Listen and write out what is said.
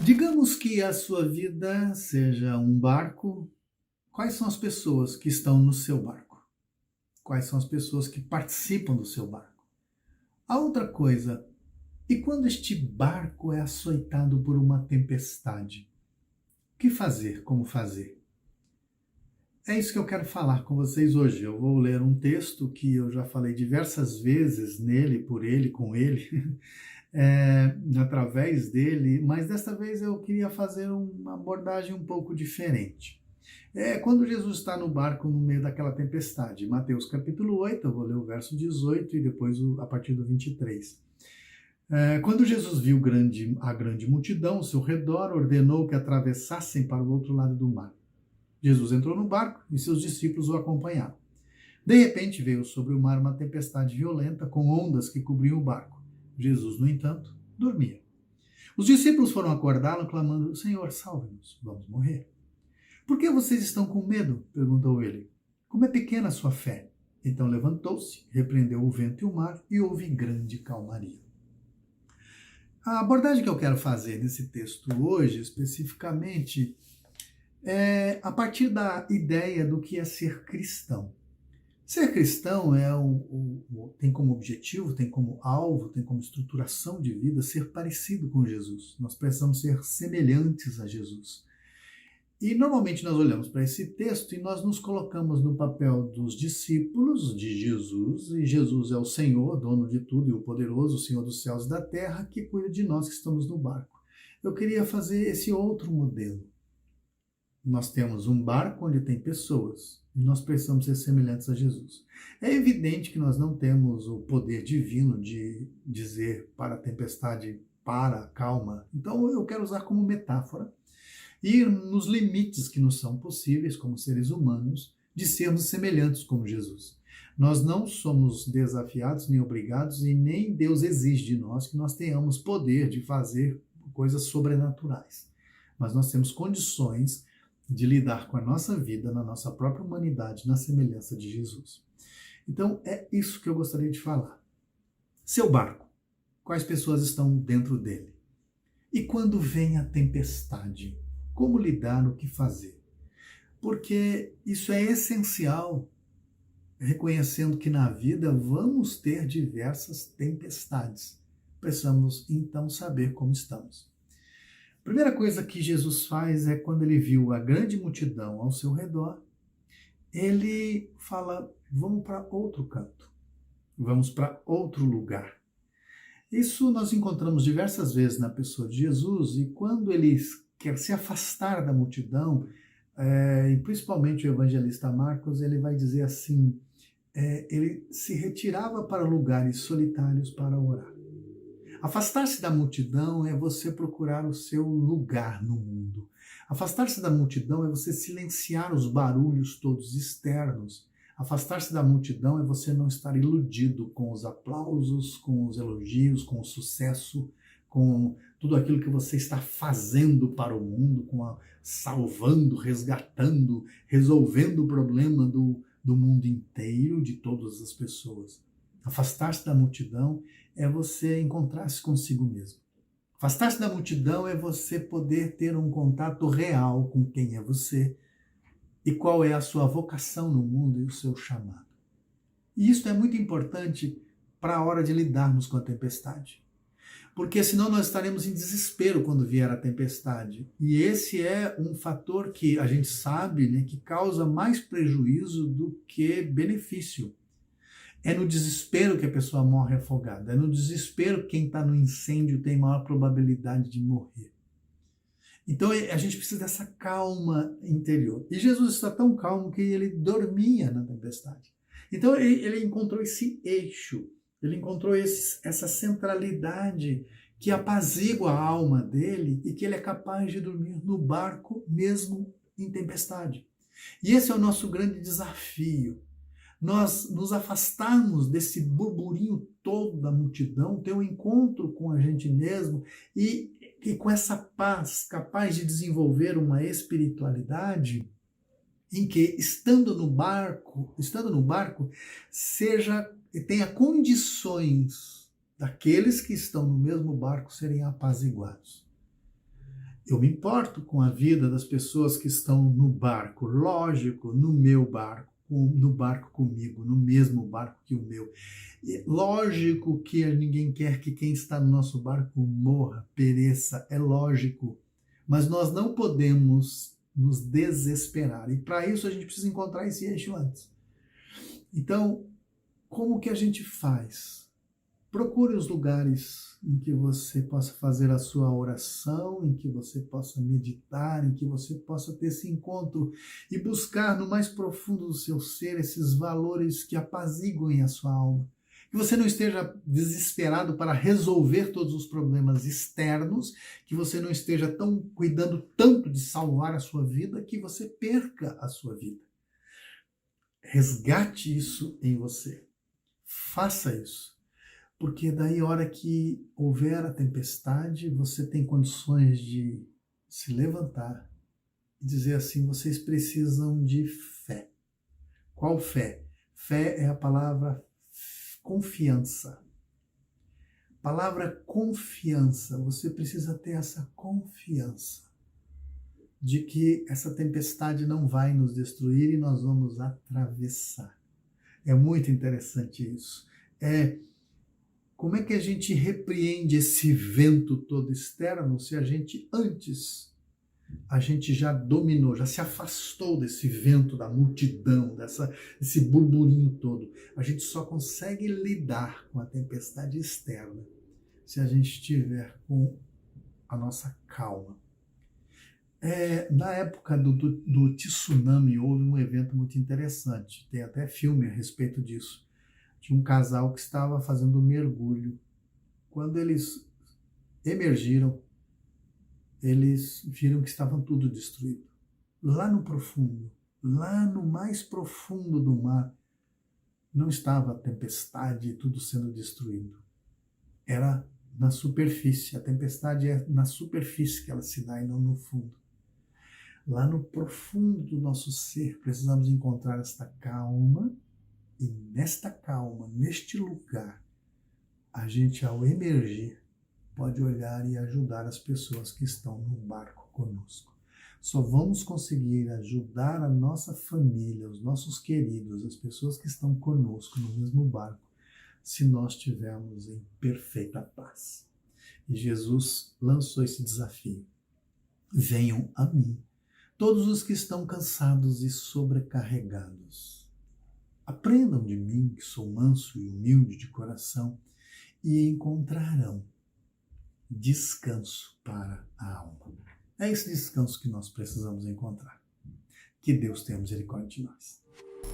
Digamos que a sua vida seja um barco. Quais são as pessoas que estão no seu barco? Quais são as pessoas que participam do seu barco? A outra coisa, e quando este barco é açoitado por uma tempestade? O que fazer? Como fazer? É isso que eu quero falar com vocês hoje. Eu vou ler um texto que eu já falei diversas vezes nele, por ele, com ele, através dele, mas desta vez eu queria fazer uma abordagem um pouco diferente. Quando Jesus está no barco no meio daquela tempestade. Mateus capítulo 8, eu vou ler o verso 18 e depois a partir do 23. Quando Jesus viu a grande multidão ao seu redor, ordenou que atravessassem para o outro lado do mar. Jesus entrou no barco e seus discípulos o acompanharam. De repente veio sobre o mar uma tempestade violenta com ondas que cobriam o barco. Jesus, no entanto, dormia. Os discípulos foram acordá-lo clamando: Senhor, salve-nos, vamos morrer. Por que vocês estão com medo? Perguntou ele. Como é pequena a sua fé? Então levantou-se, repreendeu o vento e o mar e houve grande calmaria. A abordagem que eu quero fazer nesse texto hoje, especificamente, é a partir da ideia do que é ser cristão. Ser cristão tem como objetivo, tem como alvo, tem como estruturação de vida ser parecido com Jesus. Nós precisamos ser semelhantes a Jesus. E normalmente nós olhamos para esse texto e nós nos colocamos no papel dos discípulos de Jesus, e Jesus é o Senhor, dono de tudo e o poderoso, o Senhor dos céus e da terra, que cuida de nós que estamos no barco. Eu queria fazer esse outro modelo. Nós temos um barco onde tem pessoas e nós precisamos ser semelhantes a Jesus. É evidente que nós não temos o poder divino de dizer para a tempestade: para, calma. Então eu quero usar como metáfora e nos limites que nos são possíveis como seres humanos de sermos semelhantes como Jesus. Nós não somos desafiados nem obrigados e nem Deus exige de nós que nós tenhamos poder de fazer coisas sobrenaturais. Mas nós temos condições de lidar com a nossa vida, na nossa própria humanidade, na semelhança de Jesus. Então, é isso que eu gostaria de falar. Seu barco, quais pessoas estão dentro dele? E quando vem a tempestade, como lidar, o que fazer? Porque isso é essencial, reconhecendo que na vida vamos ter diversas tempestades. Precisamos, então, saber como estamos. A primeira coisa que Jesus faz é, quando ele viu a grande multidão ao seu redor, ele fala: vamos para outro canto, vamos para outro lugar. Isso nós encontramos diversas vezes na pessoa de Jesus, e quando ele quer se afastar da multidão, e principalmente o evangelista Marcos, ele vai dizer assim, ele se retirava para lugares solitários para orar. Afastar-se da multidão é você procurar o seu lugar no mundo. Afastar-se da multidão é você silenciar os barulhos todos externos. Afastar-se da multidão é você não estar iludido com os aplausos, com os elogios, com o sucesso, com tudo aquilo que você está fazendo para o mundo, salvando, resgatando, resolvendo o problema do mundo inteiro, de todas as pessoas. Afastar-se da multidão é você encontrar-se consigo mesmo. Afastar-se da multidão é você poder ter um contato real com quem é você e qual é a sua vocação no mundo e o seu chamado. E isso é muito importante para a hora de lidarmos com a tempestade. Porque senão nós estaremos em desespero quando vier a tempestade. E esse é um fator que a gente sabe, né, que causa mais prejuízo do que benefício. É no desespero que a pessoa morre afogada. É no desespero que quem está no incêndio tem maior probabilidade de morrer. Então a gente precisa dessa calma interior. E Jesus está tão calmo que ele dormia na tempestade. Então ele encontrou esse eixo, ele encontrou essa centralidade que apazigua a alma dele e que ele é capaz de dormir no barco mesmo em tempestade. E esse é o nosso grande desafio. Nós nos afastarmos desse burburinho todo da multidão, ter um encontro com a gente mesmo e com essa paz capaz de desenvolver uma espiritualidade em que, estando no barco, tenha condições daqueles que estão no mesmo barco serem apaziguados. Eu me importo com a vida das pessoas que estão no barco, lógico, no meu barco, no barco comigo, no mesmo barco que o meu. E lógico que ninguém quer que quem está no nosso barco morra, pereça, é lógico. Mas nós não podemos nos desesperar. E para isso a gente precisa encontrar esse eixo antes. Então, como que a gente faz? Procure os lugares em que você possa fazer a sua oração, em que você possa meditar, em que você possa ter esse encontro e buscar no mais profundo do seu ser esses valores que apaziguem a sua alma. Que você não esteja desesperado para resolver todos os problemas externos, que você não esteja cuidando tanto de salvar a sua vida que você perca a sua vida. Resgate isso em você. Faça isso. Porque daí, a hora que houver a tempestade, você tem condições de se levantar e dizer assim, vocês precisam de fé. Qual fé? Fé é a palavra confiança. Palavra confiança, você precisa ter essa confiança de que essa tempestade não vai nos destruir e nós vamos atravessar. É muito interessante isso. Como é que a gente repreende esse vento todo externo se a gente já dominou, já se afastou desse vento da multidão, desse burburinho todo. A gente só consegue lidar com a tempestade externa se a gente estiver com a nossa calma. Na época do tsunami houve um evento muito interessante, tem até filme a respeito disso. Tinha um casal que estava fazendo um mergulho. Quando eles emergiram, eles viram que estava tudo destruído. Lá no profundo, lá no mais profundo do mar, não estava a tempestade e tudo sendo destruído. Era na superfície. A tempestade é na superfície que ela se dá e não no fundo. Lá no profundo do nosso ser, precisamos encontrar esta calma. E nesta calma, neste lugar, a gente, ao emergir, pode olhar e ajudar as pessoas que estão no barco conosco. Só vamos conseguir ajudar a nossa família, os nossos queridos, as pessoas que estão conosco no mesmo barco, se nós estivermos em perfeita paz. E Jesus lançou esse desafio. Venham a mim, todos os que estão cansados e sobrecarregados. Aprendam de mim, que sou manso e humilde de coração, e encontrarão descanso para a alma. É esse descanso que nós precisamos encontrar. Que Deus tenha misericórdia de nós.